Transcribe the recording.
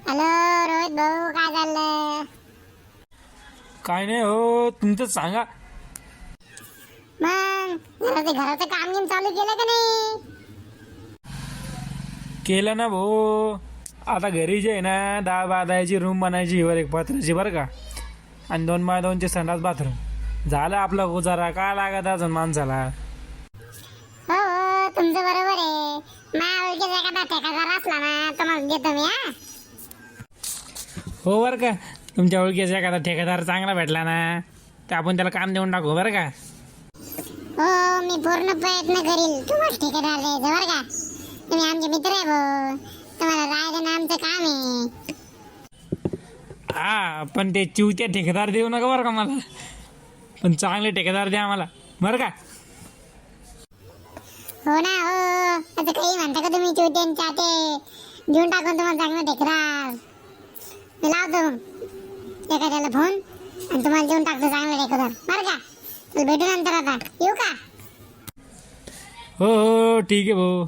Hello Rohit भाऊ, काय चाललंय? काय नाही हो, तुमचं सांगा. मग घराचं काम घेऊन चालू केलं का नाही? केलं ना भाऊ. आता घरी जे आहे ना 10 बाय रूम बनायची वर एक पत्राची बरं का, आणि 2 बाय 2चे संडास बाथरूम. झालं आपला गुजारा. काय लागत अजून माणसाला. हो हो, तुमचं बरोबर आहे. माझ्या ओळखीचा एखादा ठेकेदार असला ना तर मग देतो मी. हा हो बरं का, तुमच्या ओळखीचा एखादा ठेकेदार चांगला भेटला ना तर आपण त्याला काम देऊन टाकू बरं का. हो, मी पूर्ण प्रयत्न करील तुम्हाला ठेकेदार द्यायचं बरं का. तुम्ही आमचे मित्र आहे भाऊ, तुम्हाला राहायचं ना आमचं काम आहे. हा, पण ते चिवत्या ठेकेदार देऊ नका बरं का मला. पण चांगले ठेकेदार द्या मला बरं का. हो ना हो, आता काही म्हणता का तुम्ही? चोट्यान चाटे देऊन टाकून तुम्हाला चांगलं ठेकेदार. मी लावतो मग एखाद्याला फोन आणि तुम्हाला देऊन टाकतो चांगलं ठेकेदार बरं का. चल भेटू नंतर, आता येऊ का? हो हो ठीक आहे भाऊ.